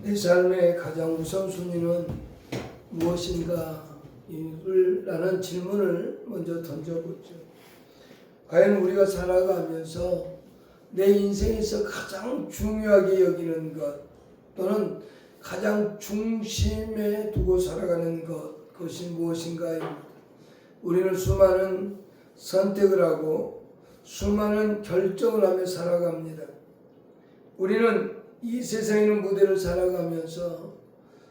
내 삶의 가장 우선순위는 무엇인가? 라는 질문을 먼저 던져보죠. 과연 우리가 살아가면서 내 인생에서 가장 중요하게 여기는 것 또는 가장 중심에 두고 살아가는 그것이 무엇인가입니다. 우리는 수많은 선택을 하고 수많은 결정을 하며 살아갑니다. 우리는 이 세상에 있는 무대를 살아가면서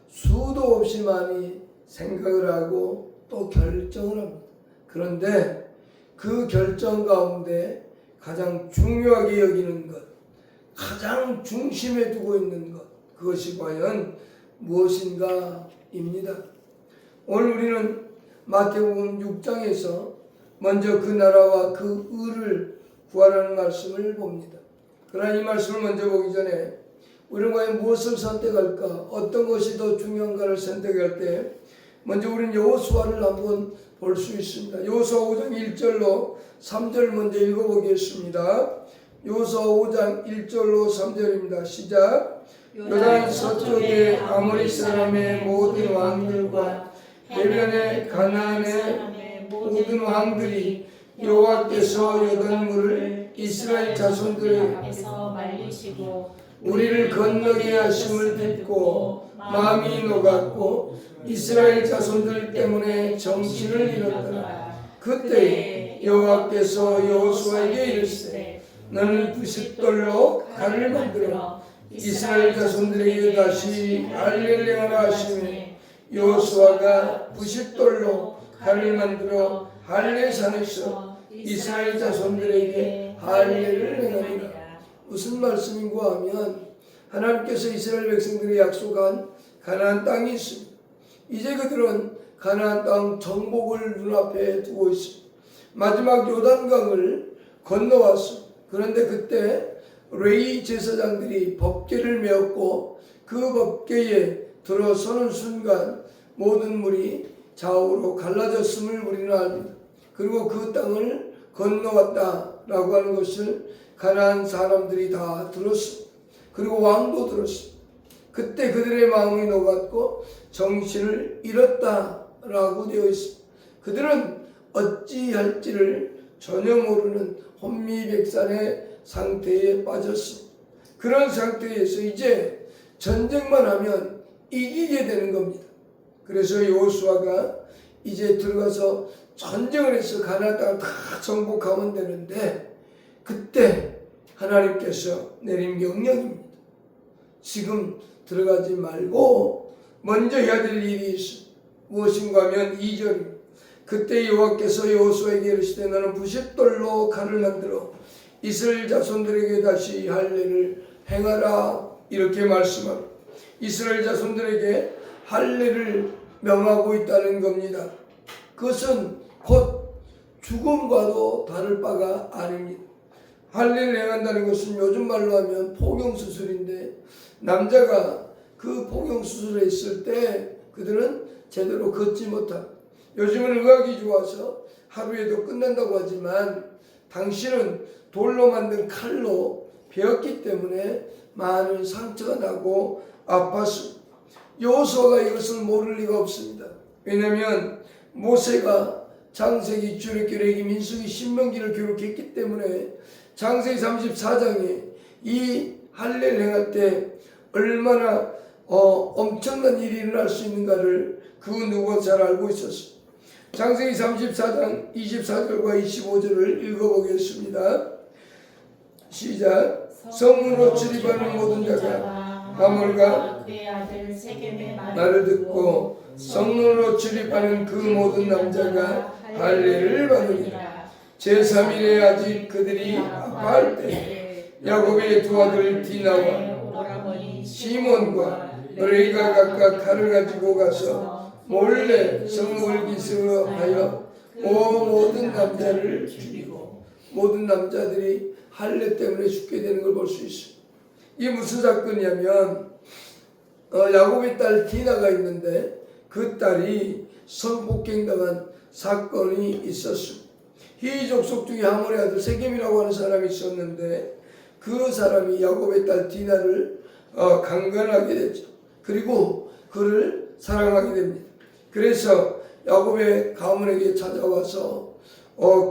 수도 없이 많이 생각을 하고 또 결정을 합니다. 그런데 그 결정 가운데 가장 중요하게 여기는 것, 가장 중심에 두고 있는 것, 그것이 과연 무엇인가입니다. 오늘 우리는 마태복음 6장에서 먼저 그 나라와 그 의를 구하라는 말씀을 봅니다. 그러나 이 말씀을 먼저 보기 전에 우리는 과연 무엇을 선택할까? 어떤 것이 더 중요한가를 선택할 때 먼저 우리는 여호수아를 한번 볼 수 있습니다. 여호수아 5장 1절로 3절 먼저 읽어보겠습니다. 여호수아 5장 1절로 3절입니다. 시작. 요단 서쪽의 아모리 사람의 모든 왕들과 해변의 가나안의 모든 왕들이 여호와께서 요단물을 이스라엘 자손들 앞에서 말리시고 우리를 건너게 하심을 듣고 마음이 녹았고 이스라엘 자손들 때문에 정신을 잃었더라. 그때 여호와께서 여호수아에게 이르시되 너는 부싯돌로 칼을 만들어 이스라엘 자손들에게 다시 할례를 하라 하시매 여호수아가 부싯돌로 칼을 만들어 할례산에서 이스라엘 자손들에게 할례를 행하니라. 무슨 말씀인가 하면 하나님께서 이스라엘 백성들이 약속한 가나안 땅이 있습니다. 이제 그들은 가나안 땅 정복을 눈앞에 두고 있습니다. 마지막 요단강을 건너왔습니다. 그런데 그때 레위 제사장들이 법궤를 메었고 그 법궤에 들어서는 순간 모든 물이 좌우로 갈라졌음을 우리는 압니다. 그리고 그 땅을 건너왔다라고 하는 것을 가나안 사람들이 다 들었습니다. 그리고 왕도 들었습니다. 그때 그들의 마음이 녹았고 정신을 잃었다라고 되어 있습니다. 그들은 어찌할지를 전혀 모르는 혼미백산의 상태에 빠졌습니다. 그런 상태에서 이제 전쟁만 하면 이기게 되는 겁니다. 그래서 여호수아가 이제 들어가서 전쟁을 해서 가나안 땅을 다 정복하면 되는데 그때 하나님께서 내린 명령입니다. 지금 들어가지 말고 먼저 해야 될 일이 있습니다. 무엇인가 하면 2절입니다. 그때 여호와께서 여호수아에게 이르시되 너는 부싯돌로 칼을 만들어 이스라엘 자손들에게 다시 할례를 행하라 이렇게 말씀합니다. 이스라엘 자손들에게 할례를 명하고 있다는 겁니다. 그것은 곧 죽음과도 다를 바가 아닙니다. 할례를 행한다는 것은 요즘 말로 하면 포경수술인데 남자가 그 포경수술을 했을 때 그들은 제대로 걷지 못합니다. 요즘은 의학이 좋아서 하루에도 끝난다고 하지만 당신은 돌로 만든 칼로 베었기 때문에 많은 상처가 나고 아팠습니다. 여호수아가 이것을 모를 리가 없습니다. 왜냐하면 모세가 창세기, 출애굽기, 레위기, 민수기, 신명기를 기록했기 때문에 창세기 34장에 이 할례를 행할 때 얼마나 엄청난 일이 일어날 수 있는가를 그 누구가 잘 알고 있었습니다. 창세기 34장 24절과 25절을 읽어보겠습니다. 시작. 성문으로 출입하는 모든 자가 하물과 그의 아들 세겜의 말을 듣고 성문으로 출입하는 그 모든 남자가 할례를 받으리라. 제3일에 아직 그들이 아파할 때 야곱의 두 아들 디나와 시몬과 레위가 각각 칼을 가지고 가서 몰래 성읍을 기습하여 모든 남자를 죽이고 모든 남자들이 할례 때문에 죽게 되는 걸 볼 수 있습니다. 이게 무슨 사건이냐면 야곱의 딸 디나가 있는데 그 딸이 성폭행당한 사건이 있었습니다. 히위 족속 중에 하몰의 아들 세겜이라고 하는 사람이 있었는데 그 사람이 야곱의 딸 디나를 강건하게 되죠. 그리고 그를 사랑하게 됩니다. 그래서 야곱의 가문에게 찾아와서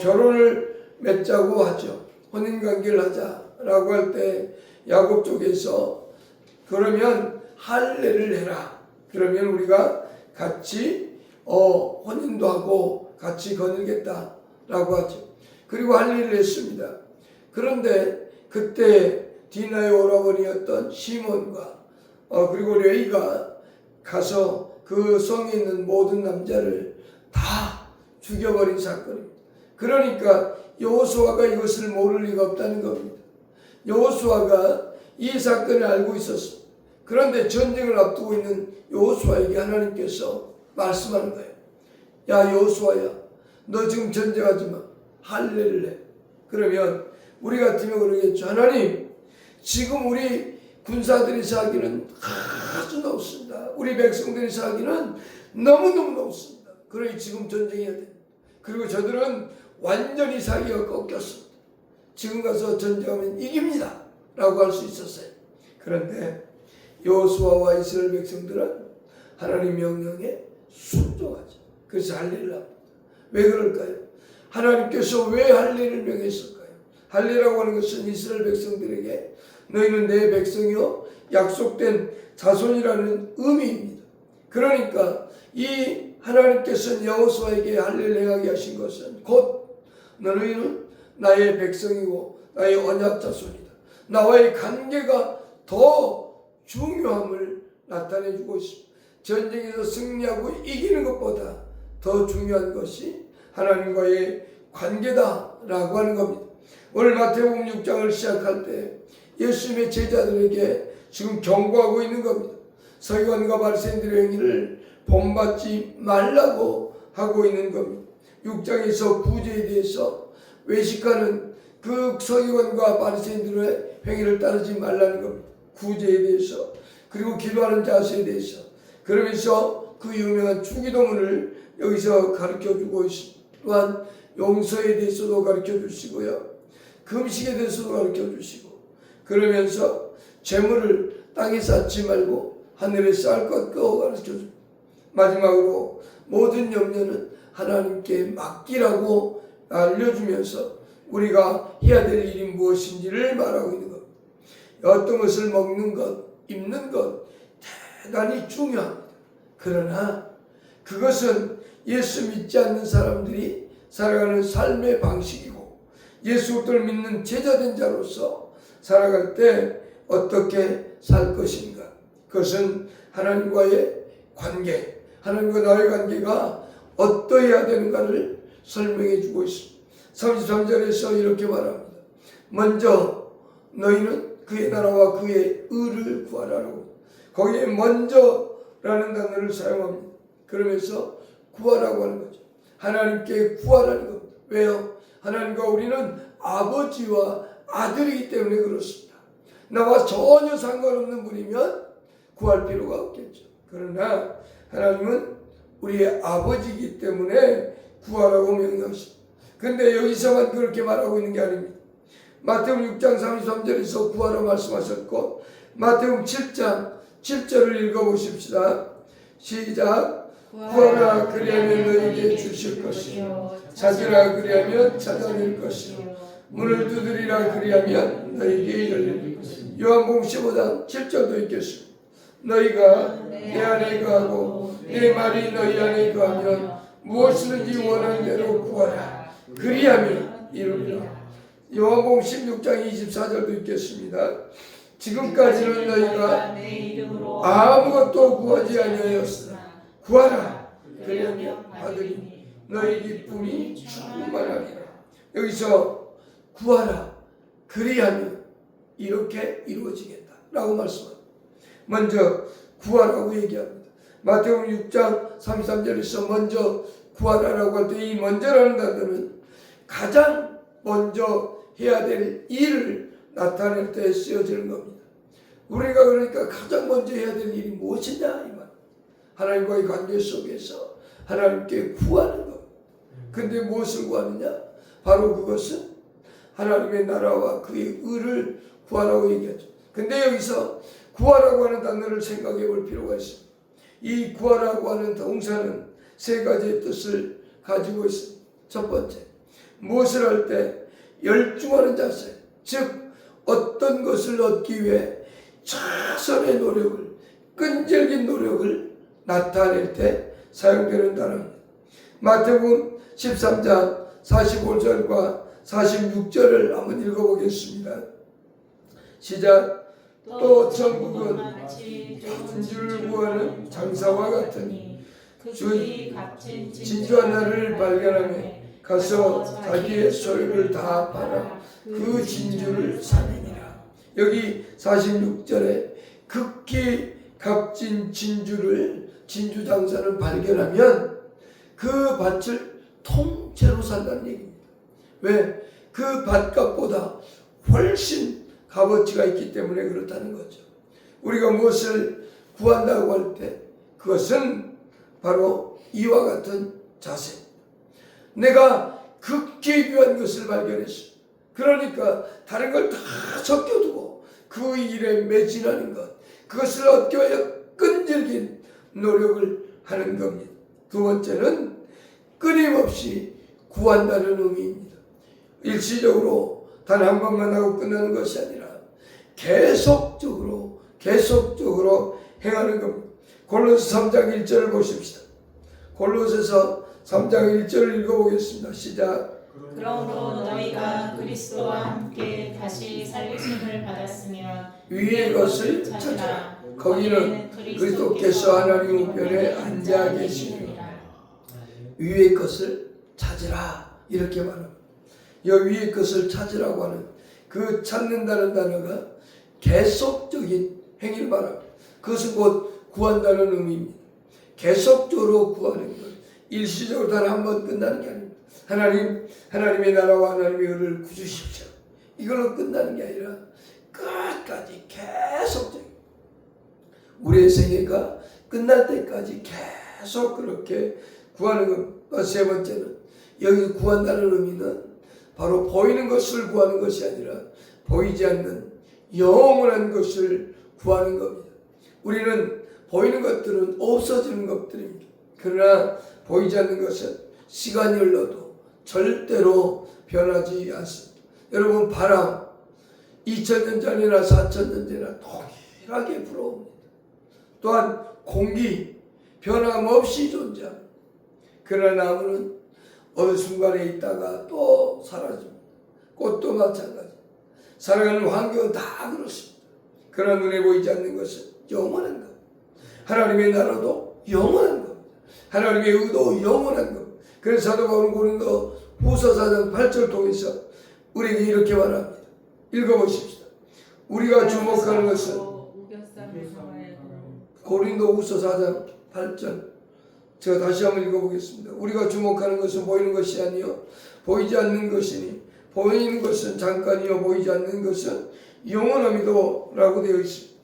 결혼을 맺자고 하죠. 혼인관계를 하자라고 할 때 야곱 쪽에서 그러면 할례를 해라. 그러면 우리가 같이 혼인도 하고 같이 거느겠다라고 하죠. 그리고 할례를 했습니다. 그런데 그때 디나의 오라버니였던 시몬과 그리고 레이가 가서 그 성에 있는 모든 남자를 다 죽여버린 사건입니다. 그러니까 여호수아가 이것을 모를 리가 없다는 겁니다. 여호수아가 이 사건을 알고 있었습니다. 그런데 전쟁을 앞두고 있는 여호수아에게 하나님께서 말씀하는 거예요. 야 여호수아야, 너 지금 전쟁하지 마. 할례를 해. 그러면 우리 같으면 그러겠죠. 하나님, 지금 우리 군사들이 사기는 아주 높습니다. 우리 백성들이 사기는 너무너무 높습니다. 그러니 지금 전쟁해야 됩니다. 그리고 저들은 완전히 사기가 꺾였습니다. 지금 가서 전쟁하면 이깁니다 라고 할 수 있었어요. 그런데 여호수아와 이스라엘 백성들은 하나님 명령에 순종하죠. 그래서 할례를 합니다. 왜 그럴까요? 하나님께서 왜 할례를 명했을까요? 할례라고 하는 것은 이스라엘 백성들에게 너희는 내 백성이요 약속된 자손이라는 의미입니다. 그러니까 이 하나님께서는 여호수아에게 할례를 행하게 하신 것은 곧 너희는 나의 백성이고 나의 언약 자손이다. 나와의 관계가 더 중요함을 나타내주고 있습니다. 전쟁에서 승리하고 이기는 것보다 더 중요한 것이 하나님과의 관계다라고 하는 겁니다. 오늘 마태복음 6장을 시작할 때 예수님의 제자들에게 지금 경고하고 있는 겁니다. 서기관과 바리새인들의 행위를 본받지 말라고 하고 있는 겁니다. 6장에서 구제에 대해서 외식하는 그 서기관과 바리새인들의 행위를 따르지 말라는 겁니다. 구제에 대해서, 그리고 기도하는 자세에 대해서. 그러면서 그 유명한 주기도문을 여기서 가르쳐주고 있습니다. 또한 용서에 대해서도 가르쳐주시고요, 금식에 대해서도 가르쳐주시고, 그러면서 재물을 땅에 쌓지 말고 하늘에 쌓을 것 가르쳐줍니다. 마지막으로 모든 염려는 하나님께 맡기라고 알려주면서 우리가 해야 될 일이 무엇인지를 말하고 있는 겁니다. 어떤 것을 먹는 것, 입는 것 대단히 중요합니다. 그러나 그것은 예수 믿지 않는 사람들이 살아가는 삶의 방식이고 예수 그리스도를 믿는 제자된 자로서 살아갈 때 어떻게 살 것인가, 그것은 하나님과의 관계, 하나님과 나의 관계가 어떠해야 되는가를 설명해 주고 있습니다. 33절에서 이렇게 말합니다. 먼저 너희는 그의 나라와 그의 의를 구하라고. 거기에 먼저라는 단어를 사용합니다. 그러면서 구하라고 하는 거죠. 하나님께 구하라는 겁니다. 왜요? 하나님과 우리는 아버지와 아들이기 때문에 그렇습니다. 나와 전혀 상관없는 분이면 구할 필요가 없겠죠. 그러나 하나님은 우리의 아버지이기 때문에 구하라고 명령하십니다. 근데 여기서만 그렇게 말하고 있는 게 아닙니다. 마태복음 6장 33절에서 구하라 말씀하셨고, 마태복음 7장 7절을 읽어보십시다. 시작. 구하라 그리하면 너희에게 주실 것이요, 찾으라 그리하면 찾아낼 것이요, 문을 두드리라 그리하면 너희에게 열릴 것이요. 요한복음 15장 7절도 읽겠습니다. 너희가 내 안에 거하고 내 말이 너희 안에 거하면 무엇이든지 원하는 대로 구하라 그리하면 이루리라. 요한복음 16장 24절도 읽겠습니다. 지금까지는 너희가 아무것도 구하지 아니하였으나 구하라 그리하면 받으리니 너희 기쁨이 충만하리라. 여기서 구하라 그리하면 이렇게 이루어지겠다라고 말씀합니다. 먼저 구하라고 얘기합니다. 마태복음 6장 33절에서 먼저 구하라라고 할 때 이 먼저라는 단어는 가장 먼저 해야 될 일을 나타낼 때 쓰여지는 겁니다. 우리가 그러니까 가장 먼저 해야 될 일이 무엇이냐 이 말. 하나님과의 관계 속에서 하나님께 구하는 것. 근데 무엇을 구하느냐? 바로 그것은 하나님의 나라와 그의 의를 구하라고 얘기하죠. 근데 여기서 구하라고 하는 단어를 생각해 볼 필요가 있습니다. 이 구하라고 하는 동사는 세 가지의 뜻을 가지고 있습니다. 첫 번째, 무엇을 할 때 열중하는 자세, 즉 어떤 것을 얻기 위해 최선의 노력을, 끈질긴 노력을 나타낼 때 사용되는 단어입니다. 마태복음 13장 45절과 46절을 한번 읽어보겠습니다. 시작. 또 천국은 진주를 구하는 장사와 같으니 주의 진주한 나를 발견하며 가서 자기의 소유를 다 팔아 그 진주를 사느니라. 여기 46절에 극히 값진 진주를 진주 장사는 발견하면 그 밭을 통째로 산다는 얘기입니다. 왜? 그 밭값보다 훨씬 값어치가 있기 때문에 그렇다는 거죠. 우리가 무엇을 구한다고 할 때 그것은 바로 이와 같은 자세. 내가 극히 귀한 것을 발견했어. 그러니까 다른 걸 다 섞여두고 그 일에 매진하는 것, 그것을 얻기 위해 끈질긴 노력을 하는 겁니다. 두 번째는 끊임없이 구한다는 의미입니다. 일시적으로 단 한 번만 하고 끝나는 것이 아니라 계속적으로 행하는 겁니다. 골로새 3장 1절을 보십시다. 골로새서 3장 1절을 읽어보겠습니다. 시작. 그러므로 너희가 그리스도와 함께 다시 살리심을 받았으면 위의 것을 찾으라. 거기는 그리스도께서 하나님 우편에 앉아 계시니라. 위의 것을 찾으라 이렇게 말합니다. 이 위의 것을 찾으라고 하는 그 찾는다는 단어가 계속적인 행위를 말합니다. 그것은 곧 구한다는 의미입니다. 계속적으로 구하는 것, 일시적으로 단 한 번 끝나는 게 아닙니다. 하나님의 나라와 하나님의 의를 구주십시오. 이걸로 끝나는 게 아니라 끝까지 계속적인, 우리의 생애가 끝날 때까지 계속 그렇게 구하는 것. 세 번째는 여기 구한다는 의미는 바로 보이는 것을 구하는 것이 아니라 보이지 않는 영원한 것을 구하는 겁니다. 우리는 보이는 것들은 없어지는 것들입니다. 그러나 보이지 않는 것은 시간이 흘러도 절대로 변하지 않습니다. 여러분, 바람 2000년 전이나 4000년 전이나 동일하게 불어옵니다. 또한 공기 변함없이 존재합니다. 그러나 나무는 어느 순간에 있다가 또 사라집니다. 꽃도 마찬가지. 살아가는 환경은 다 그렇습니다. 그러나 눈에 보이지 않는 것은 영원한 것. 하나님의 나라도 영원한 것. 하나님의 의도 영원한 것. 그래서 사도 바울은 고린도 후서 4장 8절 통해서 우리에게 이렇게 말합니다. 읽어보십시다. 우리가 주목하는 것은 고린도 후서 4장 8절. 제가 다시 한번 읽어보겠습니다. 우리가 주목하는 것은 보이는 것이 아니요 보이지 않는 것이니 보이는 것은 잠깐이요 보이지 않는 것은 영원함이도 라고 되어 있습니다.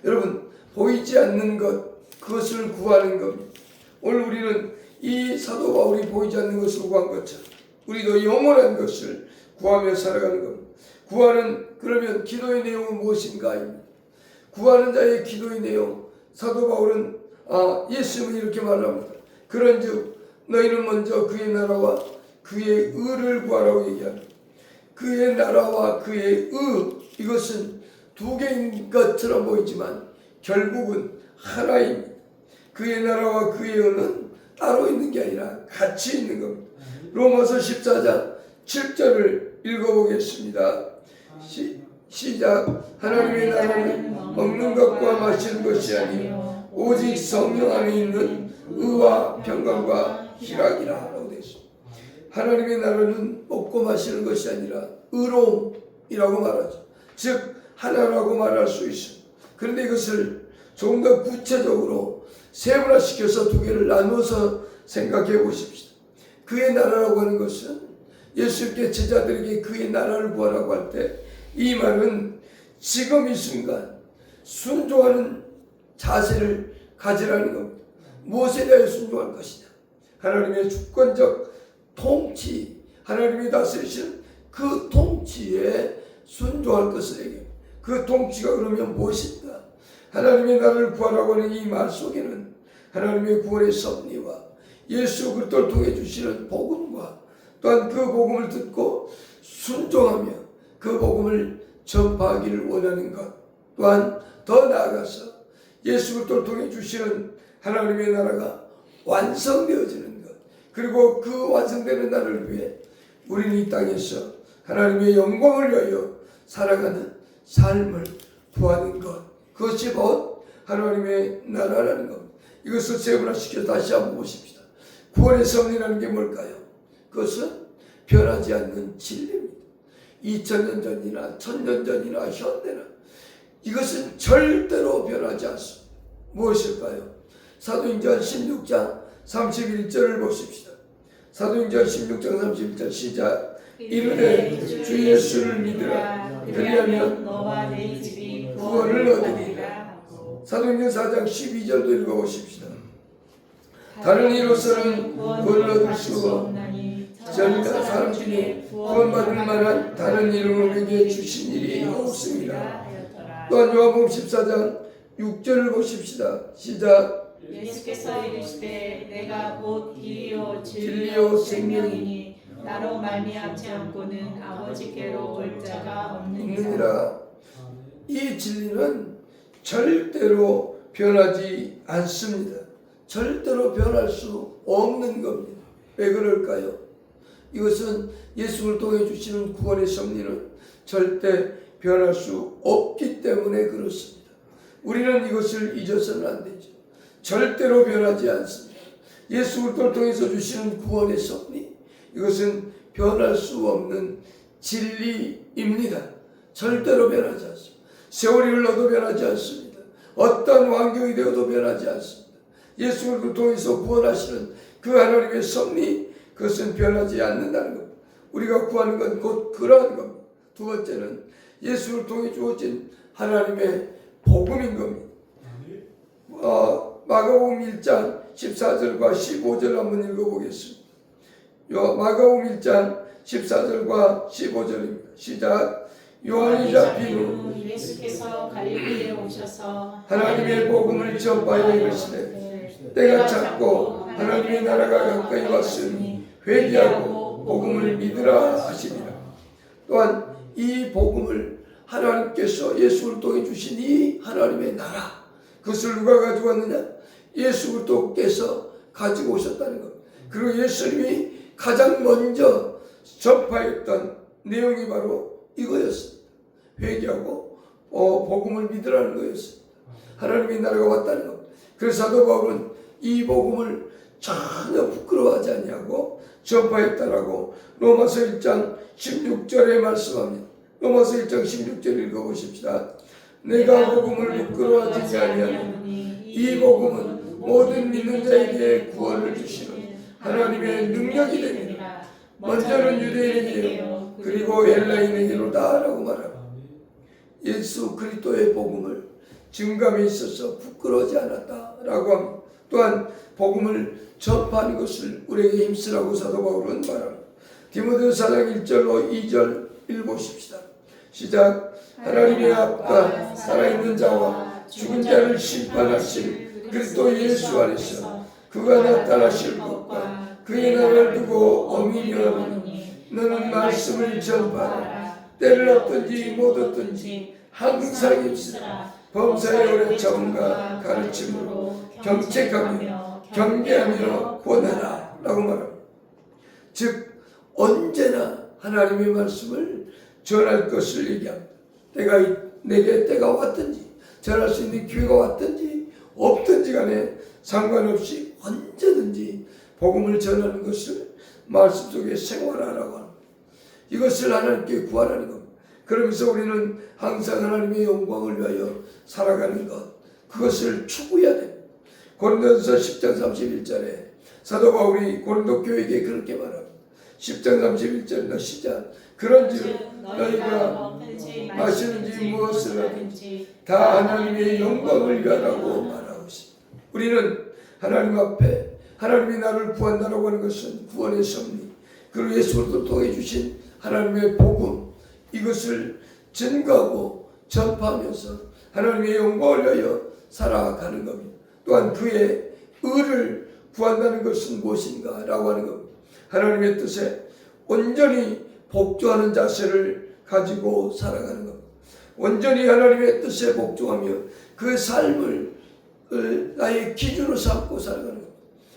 여러분, 보이지 않는 것, 그것을 구하는 겁니다. 오늘 우리는 이 사도 바울이 보이지 않는 것을 구한 것처럼 우리도 영원한 것을 구하며 살아가는 겁니다. 구하는, 그러면 기도의 내용은 무엇인가? 구하는 자의 기도의 내용, 사도 바울은 예수님은 이렇게 말합니다. 그런즉 너희는 먼저 그의 나라와 그의 의를 구하라고 얘기합니다. 그의 나라와 그의 의, 이것은 두 개인 것처럼 보이지만 결국은 하나입니다. 그의 나라와 그의 의는 따로 있는 게 아니라 같이 있는 겁니다. 로마서 14장 7절을 읽어보겠습니다. 시작. 하나님의 나라는 먹는 것과 마시는 것이 아니요 오직 성령 안에 있는 의와 평강과 희락이라 라고 되어 있습니다. 하나님의 나라는 먹고 마시는 것이 아니라 의로움이라고 말하죠. 즉 하나라고 말할 수 있습니다. 그런데 이것을 조금 더 구체적으로 세분화시켜서 두 개를 나누어서 생각해 보십시다. 그의 나라라고 하는 것은 예수님께 제자들에게 그의 나라를 구하라고 할 때 이 말은 지금 이 순간 순종하는 자세를 가지라는 겁니다. 무엇에 대하여 순종할 것이냐? 하나님의 주권적 통치, 하나님이 다스리시는 그 통치에 순종할 것을 얘기합니다. 그 통치가 그러면 무엇인가? 하나님의 나라를 구하라고 하는 이 말 속에는 하나님의 구원의 섭리와 예수 그리스도를 통해 주시는 복음과 또한 그 복음을 듣고 순종하며 그 복음을 전파하기를 원하는 것, 또한 더 나아가서 예수 그리스도를 통해 주시는 하나님의 나라가 완성되어지는 것, 그리고 그 완성되는 나라를 위해 우리는 이 땅에서 하나님의 영광을 위하여 살아가는 삶을 구하는 것, 그것이 곧 하나님의 나라라는 겁니다. 이것을 세분화시켜 다시 한번 보십시다. 구원의 섭리라는 게 뭘까요? 그것은 변하지 않는 진리입니다. 2000년 전이나 1000년 전이나 현대나 이것은 절대로 변하지 않습니다. 무엇일까요? 사도행전 16장 31절을 보십시다. 사도행전 16장 31절 시작. 이르되 주 예수를 믿으라. 그리하면 너와 내 집이 구원을 얻으리라. 사도행전 4장 12절도 읽어보십시다. 다른 이로서는 구원을 얻을 수 없나니 저는 사람 중에 구원받을 만한 다른 이름을 우리에게 주신 일이 없습니다. 또한 요한복음 14장 6절을 보십시다. 시작. 예수께서 이르시되 내가 곧 길이요 진리요 진리요 생명이니 나로 말미암지 않고는 아버지께로 올 자가 없느니라. 없느니라. 이 진리는 절대로 변하지 않습니다. 절대로 변할 수 없는 겁니다. 왜 그럴까요? 이것은 예수를 통해 주시는 구원의 섭리는 절대 변할 수 없기 때문에 그렇습니다. 우리는 이것을 잊어서는 안 되죠. 절대로 변하지 않습니다. 예수 그리스도를 통해서 주시는 구원의 섭리, 이것은 변할 수 없는 진리입니다. 절대로 변하지 않습니다. 세월이 흘러도 변하지 않습니다. 어떤 환경이 되어도 변하지 않습니다. 예수 그리스도를 통해서 구원하시는 그 하나님의 섭리, 그것은 변하지 않는다는 겁니다. 우리가 구하는 건 곧 그러한 겁니다. 두 번째는 예수를 통해 주어진 하나님의 복음인 겁니다. 마가복음 1장 14절과 15절 한번 읽어보겠습니다. 마가복음 1장 14절과 15절입니다. 시작. 요한이 잡힌 후 예수께서 갈릴리에 오셔서 하나님의 복음을 전파하여 이르시되 때가 찼고 하나님의 나라가 가까이 왔으니 회개하고 복음을 믿으라 하시니라. 또한 이 복음을 하나님께서 예수를 통해 주신 이 하나님의 나라, 그것을 누가 가지고 왔느냐? 예수 그리스도께서 가지고 오셨다는 것. 그리고 예수님이 가장 먼저 전파했던 내용이 바로 이거였습니다. 회개하고 복음을 믿으라는 거였습니다. 하나님의 나라가 왔다는 것. 그래서 사도 바울은 이 복음을 전혀 부끄러워하지 아니하고 전파했다라고 로마서 1장 16절에 말씀합니다. 로마서 1장 16절 읽어보십시다. 내가 복음을 부끄러워하지 아니하노니 이 복음은 모든 믿는 자에게 구원을 주시는 하나님의 능력이 되니라. 먼저는 유대인에게요 그리고 헬라인에게로다 라고 말합니다. 예수 그리스도의 복음을 증감에 있어서 부끄러워하지 않았다라고 합니다. 또한 복음을 전파하는 것을 우리에게 힘쓰라고 사도 바울은 말합니다. 디모데후서 4장 1절로 2절 읽어보십시다. 시작. 하나님의 앞과 살아있는 자와 죽은 자를 심판하실 그리스도 예수 안에서 그가 나타나실 것과 그의 나라를 두고 어미려하노니 너는 말씀을 전파하라. 때를 얻든지 못 얻든지 항상 힘쓰라. 범사에 오래 참음과 가르침으로 경책하며 경계하며 권하라 라고 말합니다. 즉 언제나 하나님의 말씀을 전할 것을 얘기합니다. 내게 때가 왔든지 전할 수 있는 기회가 왔든지 없든지 간에 상관없이 언제든지 복음을 전하는 것을 말씀 속에 생활하라고 합니다. 이것을 하나님께 구하라는 겁니다. 그러면서 우리는 항상 하나님의 영광을 위하여 살아가는 것, 그것을 추구해야 됩니다. 고린도전서 10장 31절에 사도 바울이 고린도 교회에게 그렇게 말합니다. 10장 31절입니다. 시작. 그런즉 너희가 마시는지 무엇을 하든지 다 하나님의 영광을 위하라고 말하고 있습니다. 우리는 하나님 앞에 하나님이 나를 구한다라고 하는 것은 구원의 섭리, 그리고 예수를 통해 주신 하나님의 복음, 이것을 증거하고 전파하면서 하나님의 영광을 위하여 살아가는 겁니다. 또한 그의 의를 구한다는 것은 무엇인가 라고 하는 겁니다. 하나님의 뜻에 온전히 복종하는 자세를 가지고 살아가는 겁니다. 온전히 하나님의 뜻에 복종하며 그 삶을 나의 기준으로 삼고 살아가는 겁니다.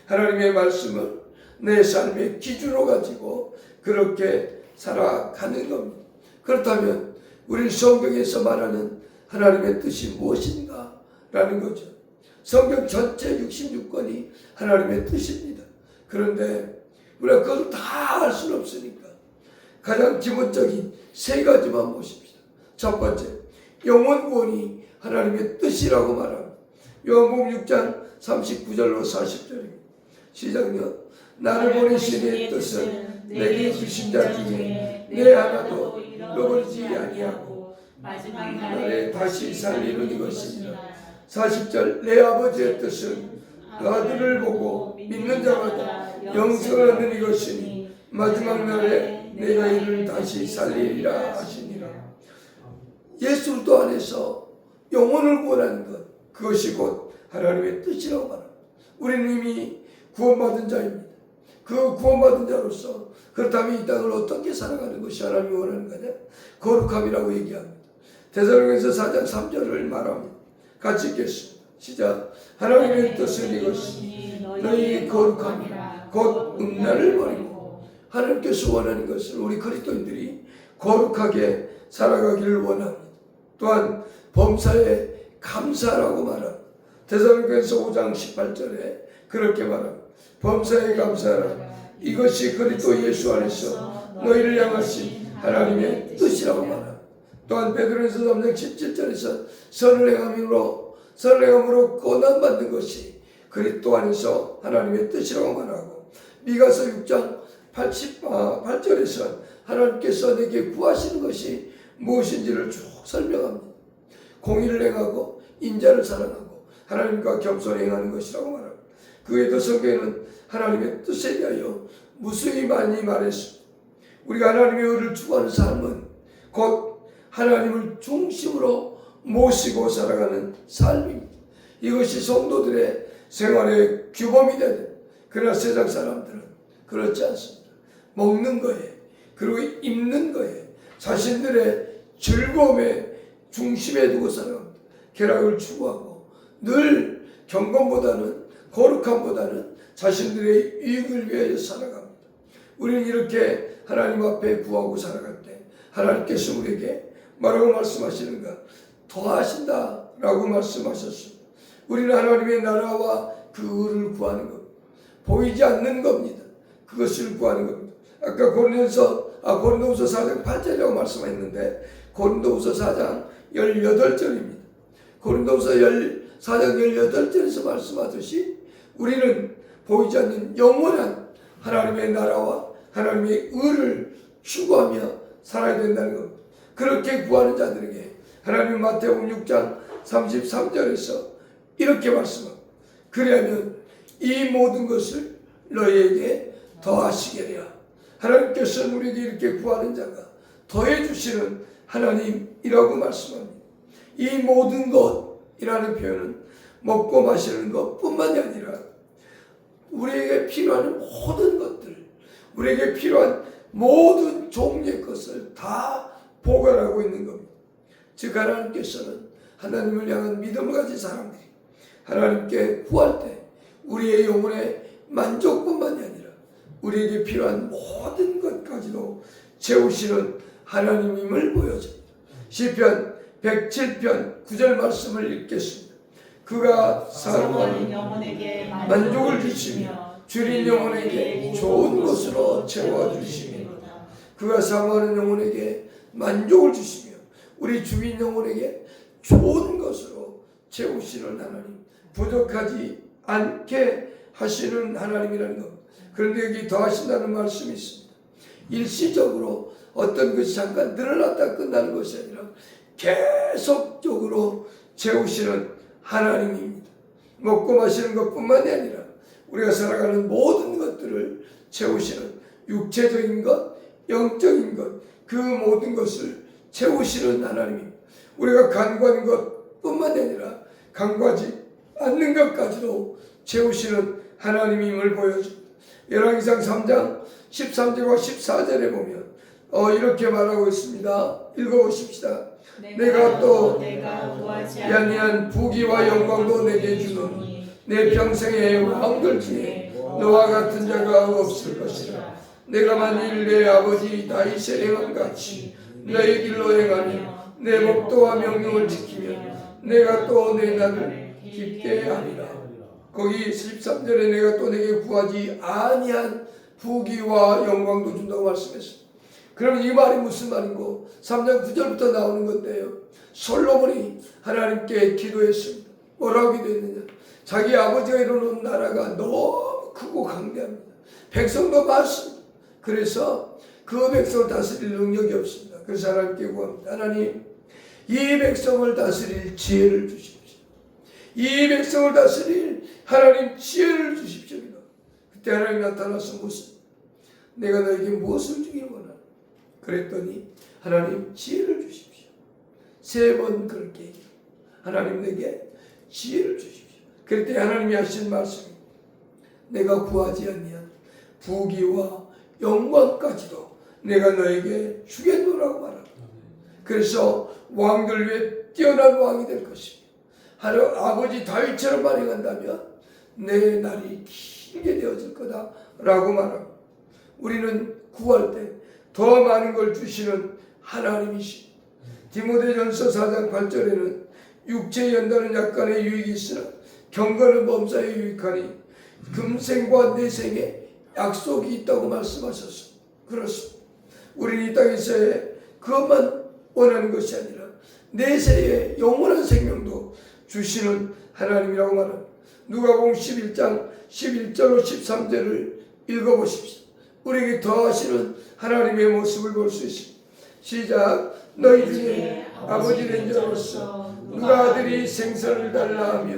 하나님의 말씀을 내 삶의 기준으로 가지고 그렇게 살아가는 겁니다. 그렇다면 우리 성경에서 말하는 하나님의 뜻이 무엇인가 라는 거죠. 성경 전체 66권이 하나님의 뜻입니다. 그런데 우리가 그걸 다 알 수는 없으니까 가장 기본적인 세 가지만 보십시다. 첫 번째, 영혼 구원이 하나님의 뜻이라고 말합니다. 요한복음 6장 39절로 40절입니다. 시작요. 나를 보내신 이의 뜻은 내게 주신 자 중에 내 하나도 잃어버리지 아니하고 마지막 날에 다시 살리는 이것입니다. 40절, 내 아버지의 뜻은 그 아들을 보고 믿는 자마다 영생을 얻는 이것이니 마지막 날에 내가 이를 다시 살리리라 하시니라. 예수 그리스도 안에서 영혼을 구원하는 것, 그것이 곧 하나님의 뜻이라고 말합니다. 우리는 이미 구원받은 자입니다. 그 구원받은 자로서 그렇다면 이 땅을 어떻게 살아가는 것이 하나님이 원하는 거냐? 거룩함이라고 얘기합니다. 데살로니가서 4장 3절을 말합니다. 같이 읽겠습니다. 시작. 하나님의 뜻은 이것이 너희 거룩함이라 곧 음란을 버리고. 하나님께서 원하는 것은 우리 그리스도인들이 거룩하게 살아가기를 원합니다. 또한 범사에 감사라고 말합니다. 데살로니가서 5장 18절에 그렇게 말합니다. 범사에 감사하라. 이것이 그리스도 예수 안에서 너희를 향하신 하나님의 뜻이라고 말합니다. 또한 베드로전서 3장 17절에서 선을 행함으로 고난받는 것이 그리스도 안에서 하나님의 뜻이라고 말하고, 미가서 6장 88절에서 하나님께서 내게 구하시는 것이 무엇인지를 쭉 설명합니다. 공의를 행하고 인자를 사랑하고 하나님과 겸손히 행하는 것이라고 말합니다. 그 외에도 성경에는 하나님의 뜻에 대하여 무수히 많이 말했습니다. 우리가 하나님의 의를 추구하는 삶은 곧 하나님을 중심으로 모시고 살아가는 삶입니다. 이것이 성도들의 생활의 규범이 되야 됩니다. 그러나 세상 사람들은 그렇지 않습니다. 먹는 거에, 그리고 입는 거에, 자신들의 즐거움의 중심에 두고 살아갑니다. 쾌락을 추구하고 늘 경건보다는, 거룩함보다는 자신들의 이익을 위하여 살아갑니다. 우리는 이렇게 하나님 앞에 구하고 살아갈 때 하나님께서 우리에게 뭐라고 말씀하시는가? 더하신다 라고 말씀하셨습니다. 우리는 하나님의 나라와 그 의를 구하는 겁니다. 보이지 않는 겁니다. 그것을 구하는 겁니다. 아까 고린도후서 4장 8절이라고 말씀했는데 고린도후서 4장 18절입니다. 고린도후서 4장 18절에서 말씀하듯이 우리는 보이지 않는 영원한 하나님의 나라와 하나님의 의를 추구하며 살아야 된다는 겁니다. 그렇게 구하는 자들에게 하나님 마태복음 6장 33절에서 이렇게 말씀합니다. 그리하면 이 모든 것을 너희에게 더하시겠냐. 하나님께서는 우리에게 이렇게 구하는 자가 더해 주시는 하나님이라고 말씀합니다. 이 모든 것이라는 표현은 먹고 마시는 것뿐만이 아니라 우리에게 필요한 모든 것들, 우리에게 필요한 모든 종류의 것을 다 보관하고 있는 겁니다. 즉 하나님께서는 하나님을 향한 믿음을 가진 사람들이 하나님께 구할 때 우리의 영혼의 만족뿐만이 아니라 우리에게 필요한 모든 것까지도 채우시는 하나님임을 보여줍니다. 시편 107편 9절 말씀을 읽겠습니다. 그가 사모하는 영혼에게 만족을 주시며 줄인 영혼에게 좋은 것으로 채워주시며, 그가 사모하는 영혼에게 만족을 주시며 우리 주인 영혼에게 좋은 것으로 채우시는 하나님, 부족하지 않게 하시는 하나님이라는 겁니다. 그런데 여기 더하신다는 말씀이 있습니다. 일시적으로 어떤 것이 잠깐 늘어났다 끝나는 것이 아니라 계속적으로 채우시는 하나님입니다. 먹고 마시는 것뿐만이 아니라 우리가 살아가는 모든 것들을 채우시는, 육체적인 것, 영적인 것, 그 모든 것을 채우시는 하나님입니다. 우리가 간구하는 것 뿐만 아니라 간과하지 않는 것까지도 채우시는 하나님임을 보여줍니다. 열왕기상 3장 13절과 14절에 보면 이렇게 말하고 있습니다. 읽어보십시다. 내가 또 구하지 아니한 부귀와 영광도 내게 주노니 내 평생의 왕들 중에 너와 같은 자가 없을 것이라. 내가 만일 내 아버지 다윗의 행함 같이 너의 길로 행하며 내 법도와 명령을 지키며 내가 또 내 날을 깊게 하리라. 거기 13절에 내가 또 내게 구하지 아니한 부귀와 영광도 준다고 말씀했습니다. 그럼 이 말이 무슨 말인고? 3장 9절부터 나오는 건데요. 솔로몬이 하나님께 기도했습니다. 뭐라고 기도했느냐? 자기 아버지가 이루는 나라가 너무 크고 강대합니다. 백성도 많습니다. 그래서 그 백성을 다스릴 능력이 없습니다. 그래서 하나님께 구합니다. 하나님, 이 백성을 다스릴 지혜를 주십시오. 이 백성을 다스릴 하나님 지혜를 주십시오. 그때 하나님 나타나서 내가 너에게 무엇을 주기를 원하나? 그랬더니 하나님 지혜를 주십시오. 3번 그렇게 얘기해요. 하나님 내게 지혜를 주십시오. 그때 하나님이 하신 말씀입니다. 내가 구하지 아니한 부귀와 영광까지도 내가 너에게 주겠노라고 말합니다. 그래서 왕들 위에 뛰어난 왕이 될 것입니다. 아버지 다윗처럼만 행한다면 내 날이 길게 되어질 거다라고 말합니다. 우리는 구할 때 더 많은 걸 주시는 하나님이십니다. 디모데전서 4장 8절에는 육체에 연다는 약간의 유익이 있으나 경건은 범사에 유익하니 금생과 내생에 약속이 있다고 말씀하셨습니다. 그렇습니다. 우리는 이 땅에서의 그것만 원하는 것이 아니라 내세에 영원한 생명도 주시는 하나님이라고 말합니다. 누가복음 11장 11절로 13절을 읽어보십시오. 우리에게 더하시는 하나님의 모습을 볼 수 있습니다. 시작. 너희 중에 아버지 된 자로서 누가 아들이 생선을 달라 하며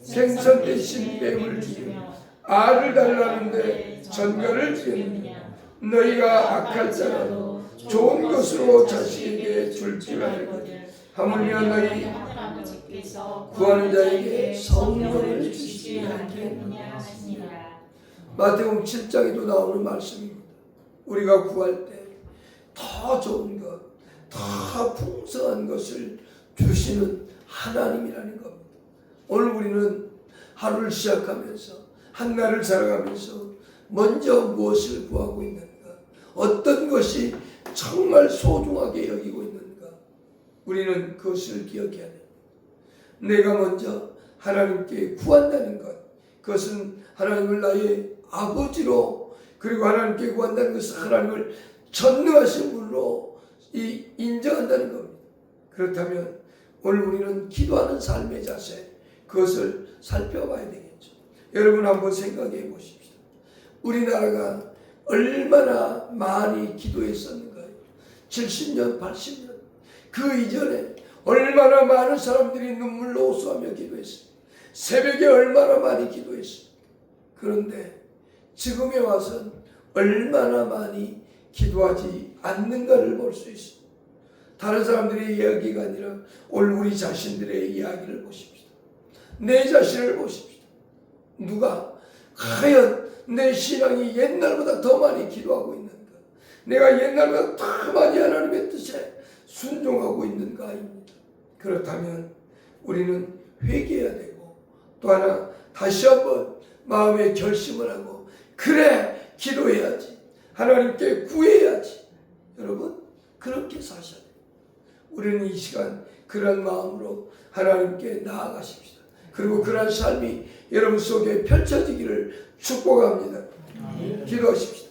생선 대신 뱀을 주며 알을 달라 하는데 전갈을 주겠느냐? 너희가 악할 자라도 좋은 것으로 자식에게 줄 줄 알거든. 하물며 너희 구하는 자에게 성령을 주시지 않겠느냐 하시니라. 마태복음 7장에도 나오는 말씀입니다. 우리가 구할 때 더 좋은 것, 더 풍성한 것을 주시는 하나님이라는 겁니다. 오늘 우리는 하루를 시작하면서 한날을 살아가면서 먼저 무엇을 구하고 있는가? 어떤 것이 정말 소중하게 여기고 있는가? 우리는 그것을 기억해야 됩니다. 내가 먼저 하나님께 구한다는 것, 그것은 하나님을 나의 아버지로, 그리고 하나님께 구한다는 것은 하나님을 전능하신 분으로 인정한다는 겁니다. 그렇다면 오늘 우리는 기도하는 삶의 자세, 그것을 살펴봐야 되겠죠. 여러분 한번 생각해 보십시오. 우리나라가 얼마나 많이 기도했었는가요? 70년, 80년. 그 이전에 얼마나 많은 사람들이 눈물로 호소하며 기도했습니다. 새벽에 얼마나 많이 기도했습니다. 그런데 지금에 와서는 얼마나 많이 기도하지 않는가를 볼 수 있습니다. 다른 사람들의 이야기가 아니라 오늘 우리 자신들의 이야기를 보십시다. 내 자신을 보십시다. 누가 과연 내 신앙이 옛날보다 더 많이 기도하고 있는가? 내가 옛날보다 더 많이 하나님의 뜻에 순종하고 있는가입니다. 그렇다면 우리는 회개해야 되고, 또 하나 다시 한번 마음의 결심을 하고, 그래 기도해야지, 하나님께 구해야지. 여러분 그렇게 사셔야 돼요. 우리는 이 시간 그런 마음으로 하나님께 나아가십시다. 그리고 그런 삶이 여러분 속에 펼쳐지기를 축복합니다. 기도하십시다.